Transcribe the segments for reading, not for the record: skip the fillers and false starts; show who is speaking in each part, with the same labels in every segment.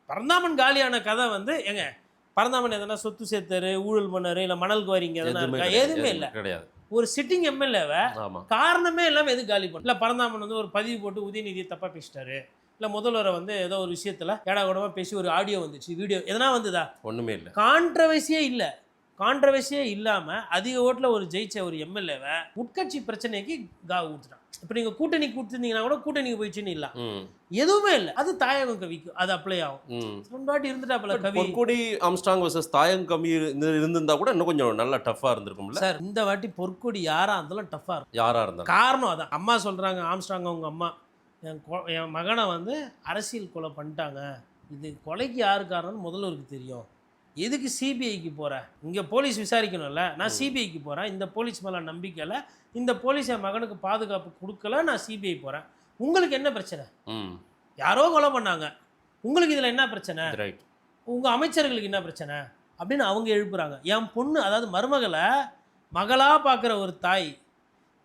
Speaker 1: பரந்தாமன் காலியான கதை வந்து ஏங்க பரந்தாமன் எதனா சொத்து சேர்த்தாரு, ஊழல் பண்ணாரு, இல்லை மணல் குவாரிங்க எதனா இருக்கா? எதுவுமே இல்லை.
Speaker 2: கிடையாது.
Speaker 1: ஒரு சிட்டிங் எம்எல்ஏவை
Speaker 2: ஆமா.
Speaker 1: காரணமே இல்லாமல் எது காலி பண்ணல. இல்லை பரந்தாமன் வந்து ஒரு பதிவு போட்டு உதயநிதியை தப்பாக பேசிட்டாரு, இல்லை முதல்வரை வந்து ஏதோ ஒரு விஷயத்தில் ஏடா கூடமாக பேசி ஒரு ஆடியோ வந்துச்சு, வீடியோ எதனா வந்துதா?
Speaker 2: ஒன்றுமே இல்லை.
Speaker 1: கான்ட்ரவர்சியே இல்லை. கான்ட்ரவர்சியே இல்லாமல் அதிக ஓட்டில் ஒரு ஜெயிச்ச ஒரு எம்எல்ஏவை உட்கட்சி பிரச்சனைக்கு ஊற்றுட்டான். இப்போ நீங்கள் கூட்டணி கொடுத்துருந்தீங்கன்னா கூட கூட்டணிக்கு போயிடுச்சுன்னு இல்லை, எதுவுமே இல்லை. அது தாயகம் கவிக்கு அது அப்ளை ஆகும். முன்பாட்டி இருந்துட்டாப்பல கவி.
Speaker 2: பொற்கொடி ஆம்ஸ்ட்ராங் வர்சஸ் தாயகம் கவி இருந்திருந்தா கூட இன்னும் கொஞ்சம் நல்லா டஃப்பாக இருந்திருக்கும்ல
Speaker 1: சார். இந்த வாட்டி பொற்கொடி யாராக இருந்தாலும் டஃப்பாக இருக்கும்.
Speaker 2: யாராக இருந்தாலும்.
Speaker 1: காரணம் அதான். அம்மா சொல்கிறாங்க, ஆம்ஸ்ட்ராங் அவங்க அம்மா, என் மகனை வந்து அரசியல் கொலை பண்ணிட்டாங்க, இது கொலைக்கு யாரு காரணம்னு முதல்வருக்கு தெரியும், எதுக்கு சிபிஐக்கு போகிறேன், இங்கே போலீஸ் விசாரிக்கணும்ல, நான் சிபிஐக்கு போகிறேன், இந்த போலீஸ் மேலே நம்பிக்கையில் இந்த போலீஸ் என் மகனுக்கு பாதுகாப்பு கொடுக்கல, நான் சிபிஐ போகிறேன், உங்களுக்கு என்ன பிரச்சனை? யாரோ கொலை பண்ணாங்க, உங்களுக்கு இதில் என்ன பிரச்சனை? உங்கள் அமைச்சர்களுக்கு என்ன பிரச்சனை அப்படின்னு அவங்க எழுப்புறாங்க. என் பொண்ணு, அதாவது மருமகளை மகளாக பார்க்குற ஒரு தாய்,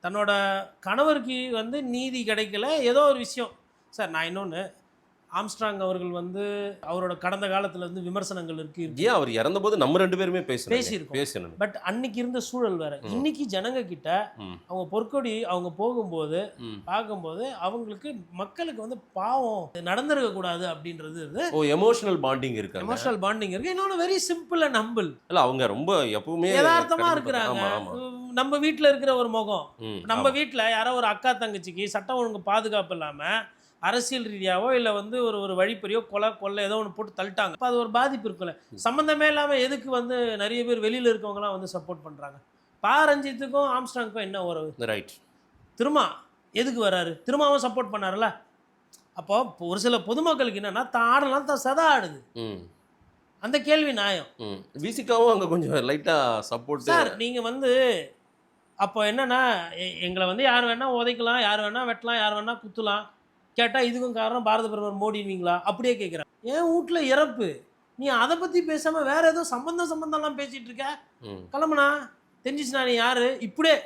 Speaker 1: தன்னோட கணவருக்கு வந்து நீதி கிடைக்கல, ஏதோ ஒரு விஷயம். சார் நான் இன்னொன்று, ஆம்ஸ்ட்ராங் அவர்கள் வந்து அவரோட கடந்த காலத்தில் வந்து விமர்சனங்கள் இருக்கு.
Speaker 2: ஏன் அவர் இறந்தபோது நம்ம 2 பேருமே பேசியிருக்கோம்.
Speaker 1: பட் அன்னைக்கு இருந்த சூழல் வேற. இன்னைக்கு ஜனங்க கிட்ட அவங்க பொற்கொடி அவங்க போகும்போது பார்க்கும்போது அவங்களுக்கு மக்களுக்கு வந்து பாவம் நடந்திருக்க கூடாது அப்படின்றது
Speaker 2: எமோஷனல் பாண்டிங் இருக்கு.
Speaker 1: எமோஷனல் பாண்டிங் இருக்கு. இன்னொன்று வெரி சிம்பிள் அண்ட் ஹம்பிள்.
Speaker 2: இல்லை அவங்க ரொம்ப எப்பவுமே
Speaker 1: யதார்த்தமா இருக்கிறாங்க. நம்ம வீட்டில் இருக்கிற ஒரு முகம், நம்ம வீட்டில் யாரோ ஒரு அக்கா தங்கச்சிக்கு சட்டம் ஒழுங்கு பாதுகாப்பு இல்லாமல் அரசியல் ரீதியாவோ இல்லை வந்து ஒரு வழிப்பறியோ கொலை ஏதோ ஒன்று போட்டு தள்ளிட்டாங்க. அப்போ அது ஒரு பாதிப்பு இருக்குல்ல. சம்மந்தமே இல்லாமல் எதுக்கு வந்து நிறைய பேர் வெளியில் இருக்கவங்களாம் வந்து சப்போர்ட் பண்ணுறாங்க? ரஞ்சித்துக்கும் ஆம்ஸ்ட்ராங்க்கும் என்ன உறவு?
Speaker 2: ரைட்.
Speaker 1: திரும்ப எதுக்கு வராரு? திரும்பவும் சப்போர்ட் பண்ணார்ல. அப்போ ஒரு சில பொதுமக்களுக்கு என்னன்னா, தான் ஆடலாம் தான் சதா ஆடுது, அந்த கேள்வி நியாயம்.
Speaker 2: விசிகாவும் அங்கே கொஞ்சம் லைட்டாக சப்போர்ட்.
Speaker 1: சார் நீங்கள் வந்து அப்போ என்னன்னா, எங்களை வந்து யார் வேணால் உதைக்கலாம், யார் வேணால் வெட்டலாம், யார் வேணால் குத்தலாம், கேட்டால் இதுக்கும் காரணம் பாரத பிரதமர் மோடிவீங்களா? அப்படியே கேட்குறேன். என் வீட்டில் இறப்பு, நீ அதை பற்றி பேசாமல் வேற ஏதோ சம்பந்தம்லாம் பேசிகிட்டு இருக்க, கிளம்புனா தெரிஞ்சிச்சுனா நீ யார் இப்படியே.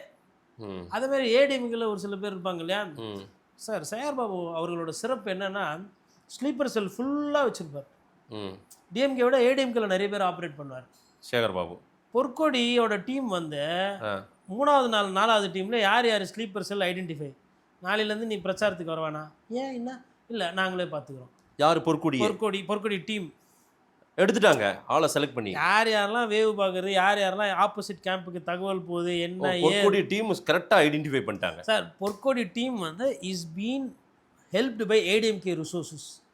Speaker 1: அதே மாதிரி ஏடிஎம்கில் ஒரு சில பேர் இருப்பாங்க இல்லையா சார். சேகர் பாபு அவர்களோட சிறப்பு என்னன்னா, ஸ்லீப்பர் செல் ஃபுல்லாக வச்சுருப்பார். டிஎம்கே விட ஏடிஎம்கில் நிறைய பேர் ஆப்ரேட் பண்ணுவார் சேகர் பாபு. பொற்கொடியோட டீம் வந்து 3வது நாள் 4வது டீமில் யார் யார் ஸ்லீப்பர் செல் ஐடென்டிஃபை, நாளையிலேருந்து நீ பிரச்சாரத்துக்கு வரவானா, ஏன் என்ன இல்லை நாங்களே பார்த்துக்குறோம்.
Speaker 2: யார்? பொற்கொடி
Speaker 1: டீம்
Speaker 2: எடுத்துட்டாங்க, ஆளை செலக்ட் பண்ணி.
Speaker 1: யார் யாரெல்லாம் வேவு பார்க்குறது, யார் யாரெல்லாம் ஆப்போசிட் கேம்புக்கு தகவல் போகுது, என்ன
Speaker 2: பொற்கொடி டீம் கரெக்டாக ஐடென்டிஃபை பண்ணிட்டாங்க
Speaker 1: சார். பொற்கொடி டீம் வந்து is been helped by ADMK resources.